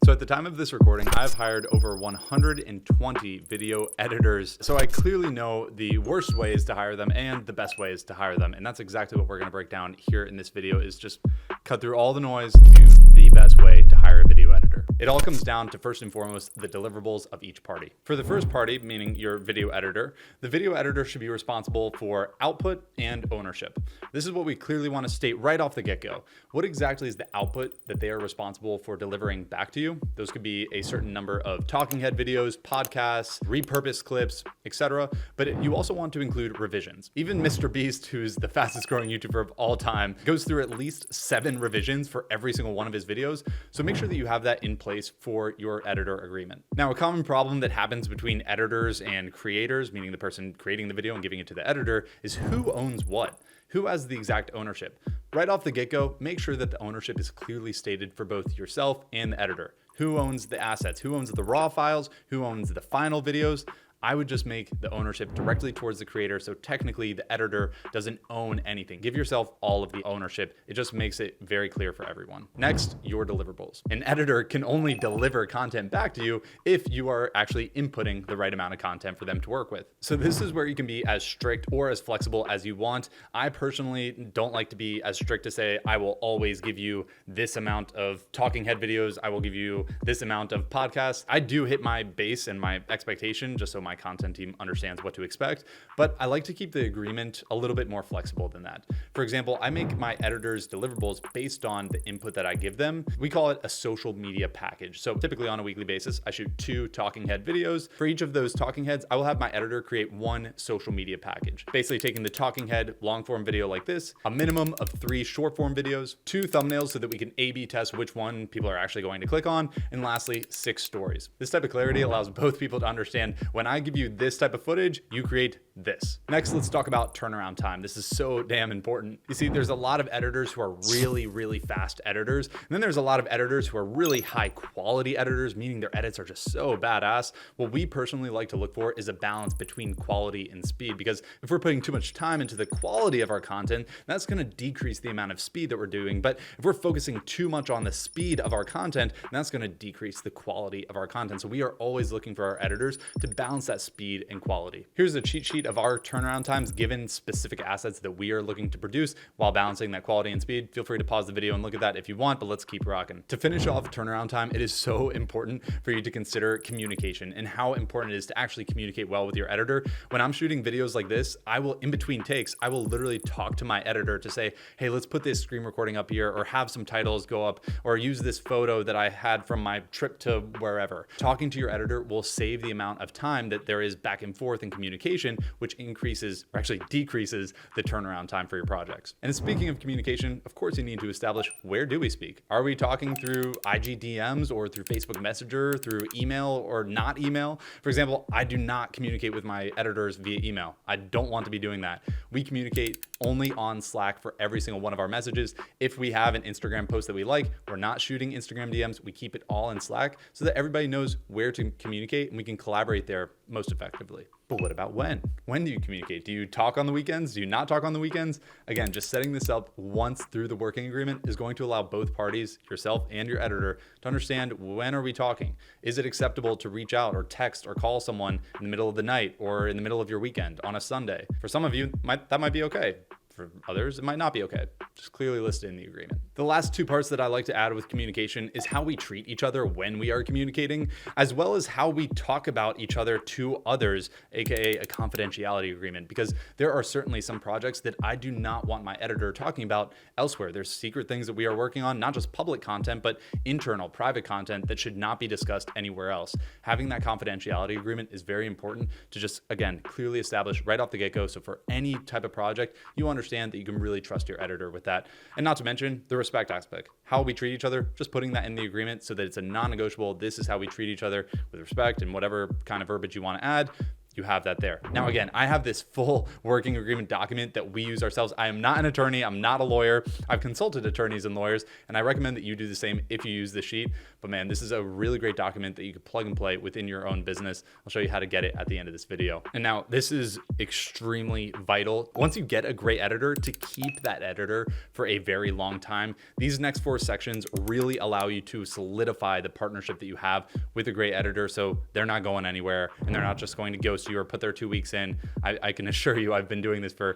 So at the time of this recording, I've hired over 120 video editors. So I clearly know the worst ways to hire them and the best ways to hire them. And that's exactly what we're going to break down here in this video, is just cut through all the noise, give you the best way to hire a video editor. It all comes down to, first and foremost, the deliverables of each party. For the first party, meaning your video editor, the video editor should be responsible for output and ownership. This is what we clearly want to state right off the get-go. What exactly is the output that they are responsible for delivering back to you? Those could be a certain number of talking head videos, podcasts, repurposed clips, etc. But you also want to include revisions. Even Mr. Beast, who's the fastest growing YouTuber of all time, goes through at least 7 revisions for every single one of his videos. So make sure that you have that in place for your editor agreement. Now, a common problem that happens between editors and creators, meaning the person creating the video and giving it to the editor, is who owns what? Who has the exact ownership? Right off the get-go, make sure that the ownership is clearly stated for both yourself and the editor. Who owns the assets? Who owns the raw files? Who owns the final videos? I would just make the ownership directly towards the creator, so technically the editor doesn't own anything. Give yourself all of the ownership. It just makes it very clear for everyone. Next, your deliverables. An editor can only deliver content back to you if you are actually inputting the right amount of content for them to work with. So this is where you can be as strict or as flexible as you want. I personally don't like to be as strict to say, I will always give you this amount of talking head videos. I will give you this amount of podcasts. I do hit my base and my expectation just so my content team understands what to expect, but I like to keep the agreement a little bit more flexible than that. For example, I make my editors' deliverables based on the input that I give them. We call it a social media package. So typically on a weekly basis, I shoot 2 talking head videos. For each of those talking heads, I will have my editor create 1 social media package, basically taking the talking head long form video like this, a minimum of 3 short form videos, 2 thumbnails so that we can A/B test which one people are actually going to click on, and lastly, 6 stories. This type of clarity allows both people to understand, when I give you this type of footage, you create this. Next, let's talk about turnaround time. This is so damn important. You see, there's a lot of editors who are really fast editors. And then there's a lot of editors who are really high quality editors, meaning their edits are just so badass. What we personally like to look for is a balance between quality and speed, because if we're putting too much time into the quality of our content, that's going to decrease the amount of speed that we're doing. But if we're focusing too much on the speed of our content, that's going to decrease the quality of our content. So we are always looking for our editors to balance that speed and quality. Here's a cheat sheet of our turnaround times given specific assets that we are looking to produce while balancing that quality and speed. Feel free to pause the video and look at that if you want, but let's keep rocking. To finish off turnaround time, it is so important for you to consider communication and how important it is to actually communicate well with your editor. When I'm shooting videos like this, I will, in between takes, I will literally talk to my editor to say, hey, let's put this screen recording up here, or have some titles go up, or use this photo that I had from my trip to wherever. Talking to your editor will save the amount of time that there is back and forth in communication, which increases, or actually decreases, the turnaround time for your projects. And speaking of communication, of course you need to establish, where do we speak? Are we talking through IG DMs or through Facebook Messenger, through email or not email? For example, I do not communicate with my editors via email. I don't want to be doing that. We communicate only on Slack for every single one of our messages. If we have an Instagram post that we like, we're not shooting Instagram DMs. We keep it all in Slack so that everybody knows where to communicate and we can collaborate there most effectively. But what about when? When do you communicate? Do you talk on the weekends? Do you not talk on the weekends? Again, just setting this up once through the working agreement is going to allow both parties, yourself and your editor, to understand, when are we talking? Is it acceptable to reach out or text or call someone in the middle of the night or in the middle of your weekend on a Sunday? For some of you, that might be okay. For others, it might not be okay. Just clearly listed in the agreement. The last 2 parts that I like to add with communication is how we treat each other when we are communicating, as well as how we talk about each other to others, aka a confidentiality agreement, because there are certainly some projects that I do not want my editor talking about elsewhere. There's secret things that we are working on, not just public content, but internal, private content that should not be discussed anywhere else. Having that confidentiality agreement is very important to just, again, clearly establish right off the get-go. So for any type of project, you understand that you can really trust your editor with that. And not to mention the respect aspect. How we treat each other, just putting that in the agreement so that it's a non-negotiable, this is how we treat each other with respect and whatever kind of verbiage you want to add. you have that there. Now, again, I have this full working agreement document that we use ourselves. I am not an attorney. I'm not a lawyer. I've consulted attorneys and lawyers, and I recommend that you do the same if you use the sheet. But man, this is a really great document that you can plug and play within your own business. I'll show you how to get it at the end of this video. And now this is extremely vital. Once you get a great editor, to keep that editor for a very long time. These next 4 sections really allow you to solidify the partnership that you have with a great editor, so they're not going anywhere and they're not just going to ghost you or put their 2 weeks in. I can assure you, I've been doing this for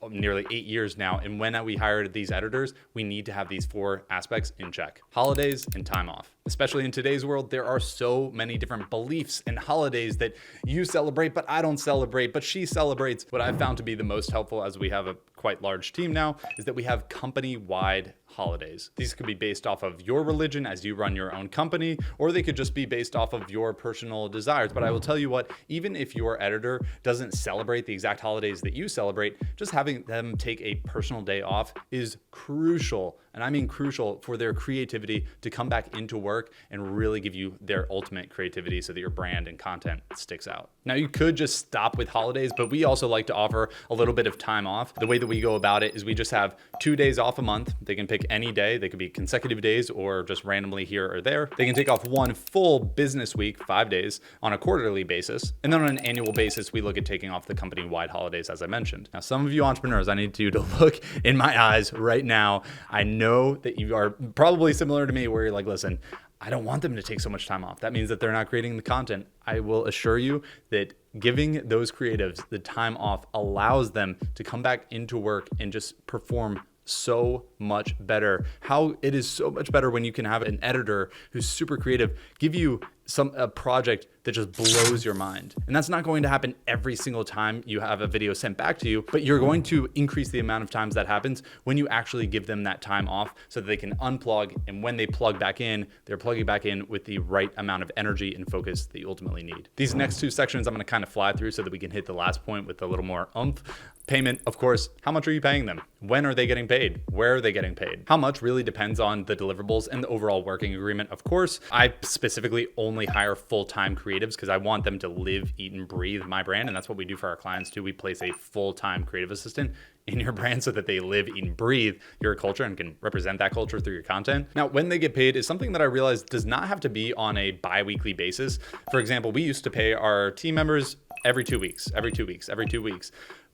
nearly 8 years now, and when we hired these editors, we need to have these 4 aspects in check: holidays and time off. Especially in today's world, there are so many different beliefs and holidays that you celebrate, but I don't celebrate, but she celebrates. What I've found to be the most helpful, as we have a quite large team now, is that we have company-wide holidays. These could be based off of your religion as you run your own company, or they could just be based off of your personal desires. But I will tell you what, even if your editor doesn't celebrate the exact holidays that you celebrate, just having them take a personal day off is crucial. And I mean crucial for their creativity to come back into work and really give you their ultimate creativity so that your brand and content sticks out. Now, you could just stop with holidays, but we also like to offer a little bit of time off. The way that we go about it is we just have 2 days off a month. They can pick any day. They could be consecutive days or just randomly here or there. They can take off 1 full business week, 5 days, on a quarterly basis. And then on an annual basis, we look at taking off the company-wide holidays, as I mentioned. Now, some of you entrepreneurs, I need you to look in my eyes right now. I know that you are probably similar to me, where you're like, listen, I don't want them to take so much time off. That means that they're not creating the content. I will assure you that giving those creatives the time off allows them to come back into work and just perform so much better. How it is so much better when you can have an editor who's super creative give you a project that just blows your mind. And that's not going to happen every single time you have a video sent back to you, but you're going to increase the amount of times that happens when you actually give them that time off so that they can unplug. And when they plug back in, they're plugging back in with the right amount of energy and focus that you ultimately need. These next 2 sections, I'm going to kind of fly through so that we can hit the last point with a little more oomph. Payment, of course, how much are you paying them? When are they getting paid? Where are they getting paid? How much really depends on the deliverables and the overall working agreement. Of course, I specifically only hire full-time creatives because I want them to live, eat, and breathe my brand. And that's what we do for our clients too. We place a full-time creative assistant in your brand so that they live, eat, and breathe your culture and can represent that culture through your content. Now, when they get paid is something that I realized does not have to be on a bi-weekly basis. For example, we used to pay our team members every 2 weeks.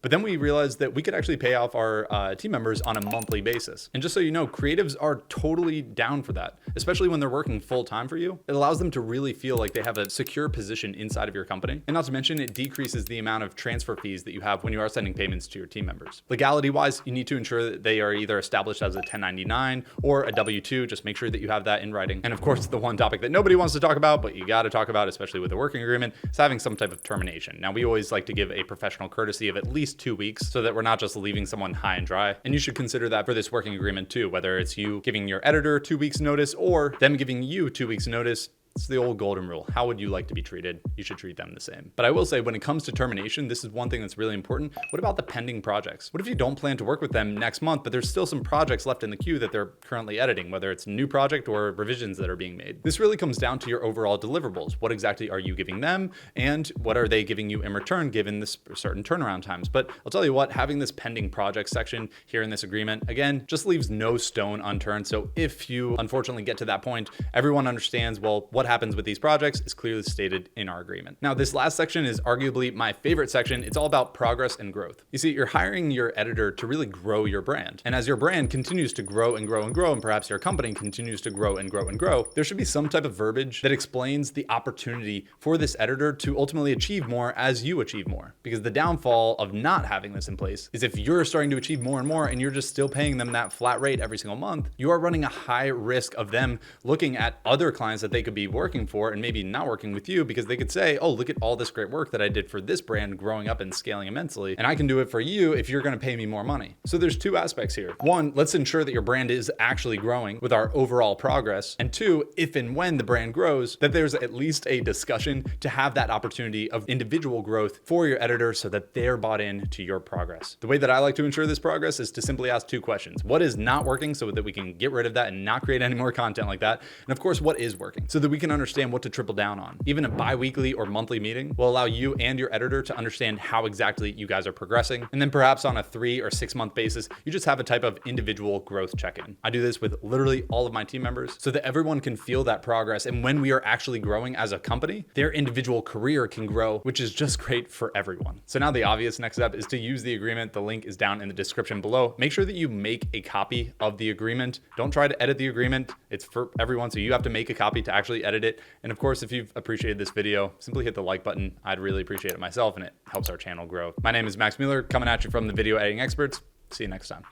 But then we realized that we could actually pay off our team members on a monthly basis. And just so you know, creatives are totally down for that, especially when they're working full time for you. It allows them to really feel like they have a secure position inside of your company. And not to mention, it decreases the amount of transfer fees that you have when you are sending payments to your team members. Legality wise, you need to ensure that they are either established as a 1099 or a W-2. Just make sure that you have that in writing. And of course, the one topic that nobody wants to talk about, but you got to talk about, especially with a working agreement, is having some type of termination. Now, we always like to give a professional courtesy of at least 2 weeks so that we're not just leaving someone high and dry. And you should consider that for this working agreement too, whether it's you giving your editor 2 weeks notice or them giving you 2 weeks notice. It's the old golden rule. How would you like to be treated? You should treat them the same. But I will say, when it comes to termination, this is one thing that's really important. What about the pending projects? What if you don't plan to work with them next month, but there's still some projects left in the queue that they're currently editing, whether it's a new project or revisions that are being made? This really comes down to your overall deliverables. What exactly are you giving them? And what are they giving you in return, given this certain turnaround times? But I'll tell you what, having this pending project section here in this agreement, again, just leaves no stone unturned. So if you unfortunately get to that point, everyone understands, well, what happens with these projects is clearly stated in our agreement. Now, this last section is arguably my favorite section. It's all about progress and growth. You see, you're hiring your editor to really grow your brand. And as your brand continues to grow and grow and grow, and perhaps your company continues to grow and grow and grow, there should be some type of verbiage that explains the opportunity for this editor to ultimately achieve more as you achieve more. Because the downfall of not having this in place is if you're starting to achieve more and more and you're just still paying them that flat rate every single month, you are running a high risk of them looking at other clients that they could be working for and maybe not working with you, because they could say, oh, look at all this great work that I did for this brand growing up and scaling immensely, and I can do it for you if you're going to pay me more money. So there's 2 aspects here. 1, let's ensure that your brand is actually growing with our overall progress. And 2, if and when the brand grows, that there's at least a discussion to have that opportunity of individual growth for your editor so that they're bought in to your progress. The way that I like to ensure this progress is to simply ask 2 questions. What is not working so that we can get rid of that and not create any more content like that? And of course, what is working so that we can can understand what to triple down on. Even a bi-weekly or monthly meeting will allow you and your editor to understand how exactly you guys are progressing. And then perhaps on a 3 or 6 month basis, you just have a type of individual growth check-in. I do this with literally all of my team members so that everyone can feel that progress. And when we are actually growing as a company, their individual career can grow, which is just great for everyone. So now the obvious next step is to use the agreement. The link is down in the description below. Make sure that you make a copy of the agreement. Don't try to edit the agreement. It's for everyone, so you have to make a copy to actually edit it. And of course, if you've appreciated this video, simply hit the like button. I'd really appreciate it myself, and it helps our channel grow. My name is Max Mueller, coming at you from the Video Editing Experts. See you next time.